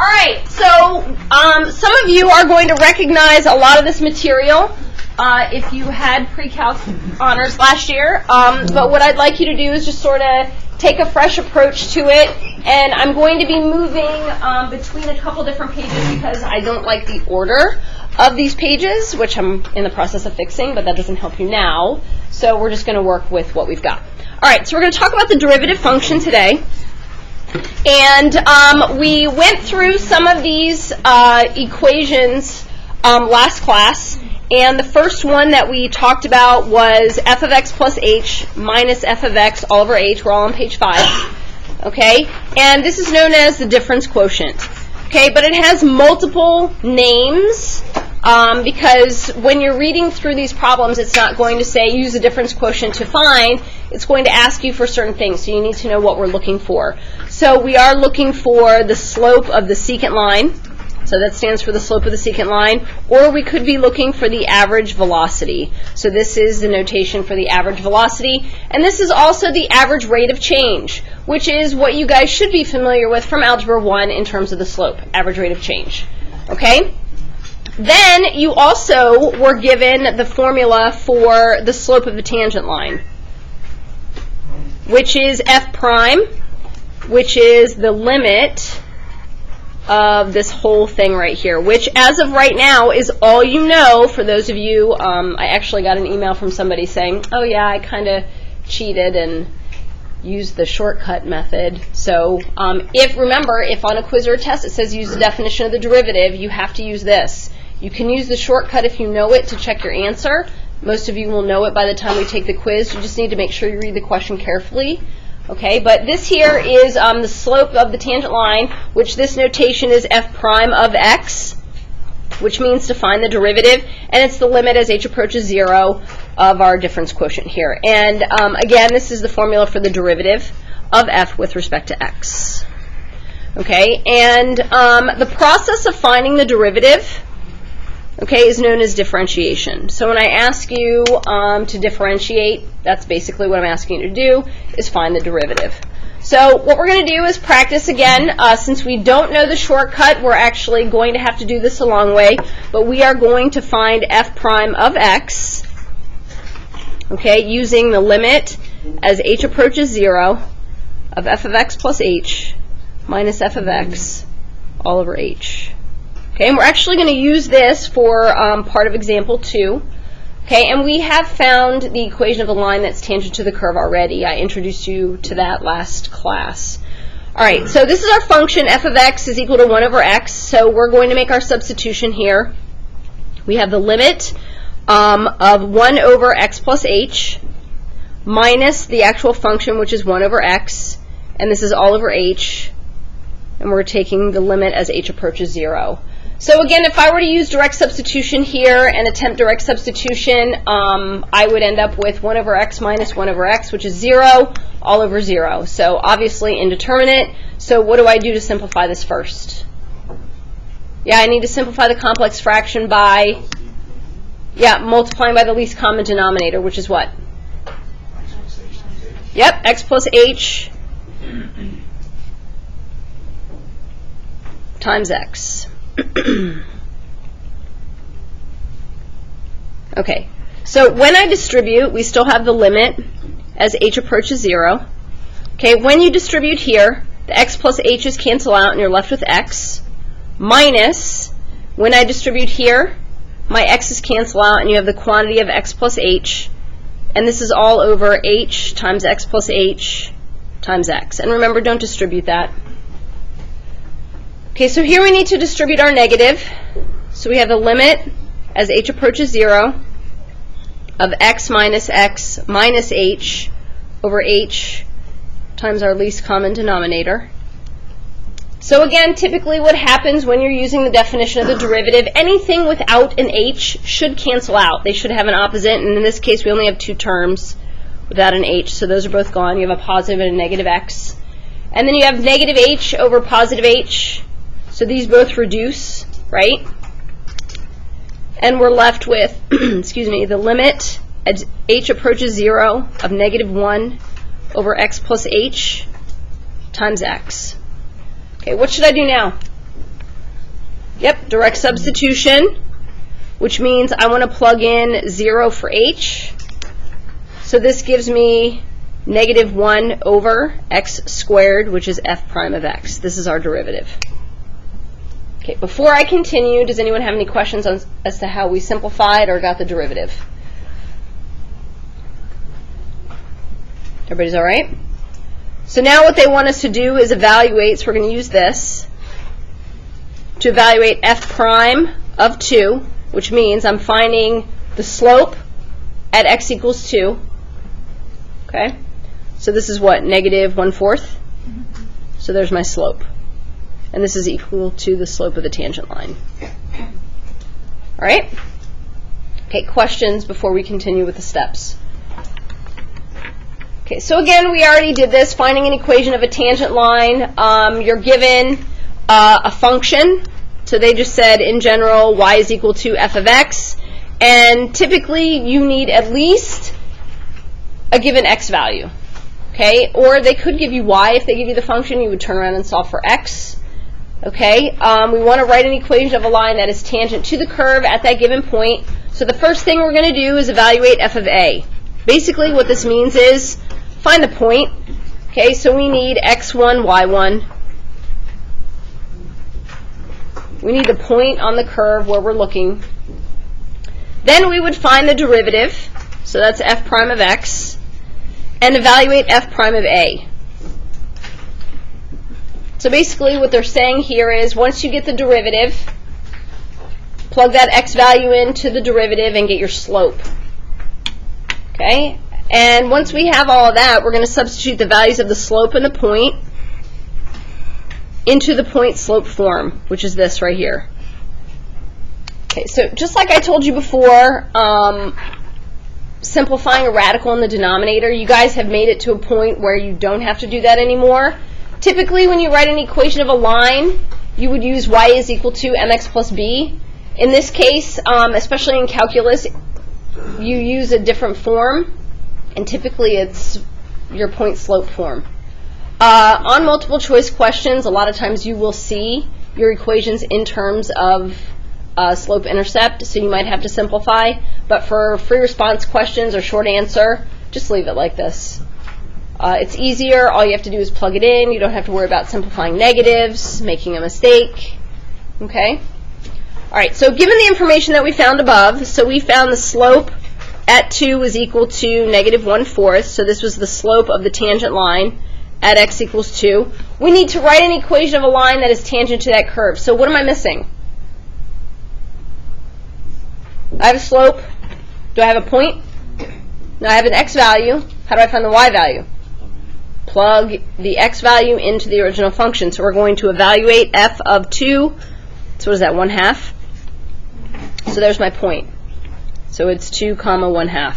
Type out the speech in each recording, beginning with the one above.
right, so some of you are going to recognize a lot of this material if you had pre-calc honors last year, but what I'd like you to do is just sort of take a fresh approach to it, and I'm going to be moving between a couple different pages because I don't like the order of these pages, which I'm in the process of fixing, but that doesn't help you now, so we're just going to work with what we've got. All right, so we're going to talk about the derivative function today. And we went through some of these equations last class, and the first one that we talked about was f of x plus h minus f of x all over h. We're all on page 5. Okay? And this is known as the difference quotient. Okay? But it has multiple names because when you're reading through these problems, it's not going to say use the difference quotient to find. It's going to ask you for certain things, so you need to know what we're looking for. So we are looking for the slope of the secant line. So that stands for the slope of the secant line. Or we could be looking for the average velocity. So this is the notation for the average velocity. And this is also the average rate of change, which is what you guys should be familiar with from Algebra 1 in terms of the slope, average rate of change. Okay? Then you also were given the formula for the slope of the tangent line, which is f prime, which is the limit of this whole thing right here, which as of right now is all you know. For those of you, I actually got an email from somebody saying, oh yeah, I kind of cheated and used the shortcut method. So remember, if on a quiz or a test it says use the definition of the derivative, you have to use this. You can use the shortcut if you know it to check your answer. Most of you will know it by the time we take the quiz. You just need to make sure you read the question carefully. Okay, but this here is the slope of the tangent line, which this notation is f prime of x, which means to find the derivative, and it's the limit as h approaches 0 of our difference quotient here. And again, this is the formula for the derivative of f with respect to x. Okay, and the process of finding the derivative, okay, is known as differentiation. So when I ask you to differentiate, that's basically what I'm asking you to do, is find the derivative. So what we're going to do is practice again. Since we don't know the shortcut, we're actually going to have to do this a long way, but we are going to find f prime of x, okay, using the limit as h approaches 0 of f of x plus h minus f of x all over h. Okay, and we're actually going to use this for part of example 2. Okay, and we have found the equation of a line that's tangent to the curve already. I introduced you to that last class. All right, so this is our function. F of x is equal to 1 over x. So we're going to make our substitution here. We have the limit of 1 over x plus h minus the actual function, which is 1 over x. And this is all over h. And we're taking the limit as h approaches 0. So again, if I were to use direct substitution here and attempt direct substitution, I would end up with 1 over x minus 1 over x, which is 0, all over 0. So obviously indeterminate. So what do I do to simplify this first? Yeah, I need to simplify the complex fraction by, multiplying by the least common denominator, which is what? Yep, x plus h times x. Okay, so when I distribute, we still have the limit as h approaches 0. Okay, when you distribute here, the x plus h's cancel out and you're left with x, minus, when I distribute here, my x's cancel out and you have the quantity of x plus h, and this is all over h times x plus h times x. And remember, don't distribute that. Okay, so here we need to distribute our negative. So we have the limit as h approaches 0 of x minus h over h times our least common denominator. So again, typically what happens when you're using the definition of the derivative, anything without an h should cancel out. They should have an opposite, and in this case we only have 2 terms without an h, so those are both gone. You have a positive and a negative x. And then you have negative h over positive h. So these both reduce, right? And we're left with, excuse me, the limit as h approaches 0 of negative 1 over x plus h times x. Okay, what should I do now? Yep, direct substitution, which means I want to plug in 0 for h. So this gives me negative 1 over x squared, which is f prime of x. This is our derivative. Okay, before I continue, does anyone have any questions as to how we simplified or got the derivative? Everybody's all right? So now what they want us to do is evaluate, so we're going to use this to evaluate f prime of 2, which means I'm finding the slope at x equals 2. Okay? So this is what, negative 1/4? So there's my slope. And this is equal to the slope of the tangent line. All right? Okay, questions before we continue with the steps? Okay, so again, we already did this, finding an equation of a tangent line. You're given a function. So they just said, in general, y is equal to f of x. And typically, you need at least a given x value. Okay, or they could give you y. If they give you the function, you would turn around and solve for x. Okay, we want to write an equation of a line that is tangent to the curve at that given point. So the first thing we're going to do is evaluate f of a. Basically, what this means is find the point. Okay, so we need x1, y1. We need the point on the curve where we're looking. Then we would find the derivative. So that's f prime of x. And evaluate f prime of a. So basically what they're saying here is once you get the derivative, plug that x value into the derivative and get your slope. Okay? And once we have all of that, we're going to substitute the values of the slope and the point into the point slope form, which is this right here. Okay, so just like I told you before, simplifying a radical in the denominator, you guys have made it to a point where you don't have to do that anymore. Typically, when you write an equation of a line, you would use y is equal to mx plus b. In this case, especially in calculus, you use a different form, and typically it's your point slope form. On multiple choice questions, a lot of times you will see your equations in terms of slope intercept, so you might have to simplify. But for free response questions or short answer, just leave it like this. It's easier. All you have to do is plug it in. You don't have to worry about simplifying negatives, making a mistake. Okay? All right, so given the information that we found above, so we found the slope at 2 was equal to negative 1/4. So this was the slope of the tangent line at x equals 2. We need to write an equation of a line that is tangent to that curve. So what am I missing? I have a slope. Do I have a point? No, I have an x value. How do I find the y value? Plug the x value into the original function. So we're going to evaluate f of 2. So what is that, 1/2? So there's my point. So it's 2, 1/2.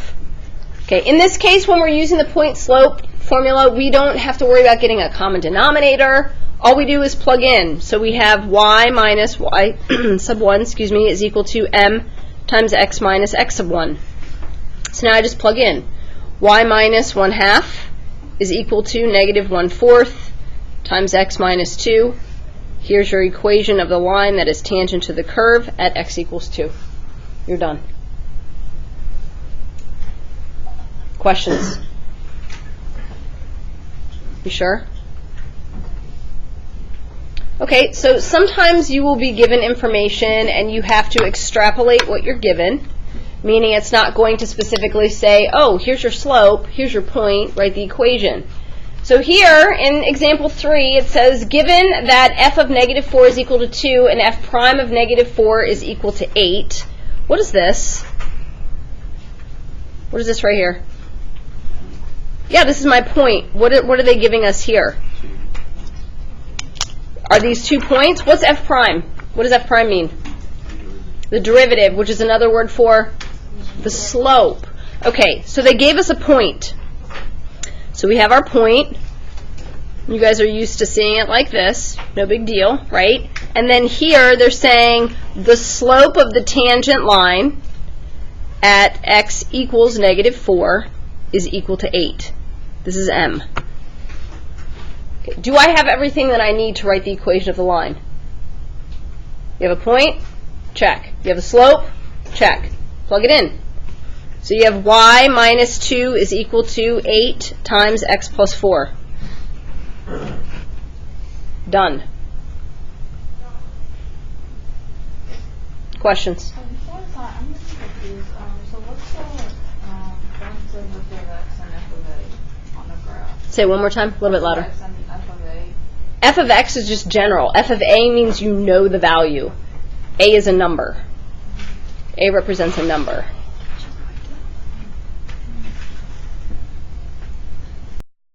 Okay, in this case, when we're using the point slope formula, we don't have to worry about getting a common denominator. All we do is plug in. So we have y minus y sub 1, is equal to m times x minus x sub 1. So now I just plug in. Y minus 1/2 is equal to negative 1/4 times x minus 2. Here's your equation of the line that is tangent to the curve at x equals 2. You're done. Questions? You sure? Okay, so sometimes you will be given information and you have to extrapolate what you're given, meaning it's not going to specifically say, oh, here's your slope, here's your point, write the equation. So here, in example 3, it says, given that f of negative 4 is equal to 2 and f prime of negative 4 is equal to 8, what is this? What is this right here? Yeah, this is my point. What are they giving us here? Are these 2 points? What's f prime? What does f prime mean? The derivative, which is another word for the slope. Okay, so they gave us a point. So we have our point. You guys are used to seeing it like this. No big deal, right? And then here they're saying the slope of the tangent line at x equals negative 4 is equal to 8. This is m. Okay. Do I have everything that I need to write the equation of the line? You have a point? Check. You have a slope? Check. Plug it in. So you have y minus 2 is equal to 8 times x plus 4. Done. Questions? Before that, I'm just confused. So what's the difference of x and f of a on the graph? Say it one more time, a little bit louder. X and f of a. F of x is just general. F of a means you know the value. A is a number. A represents a number.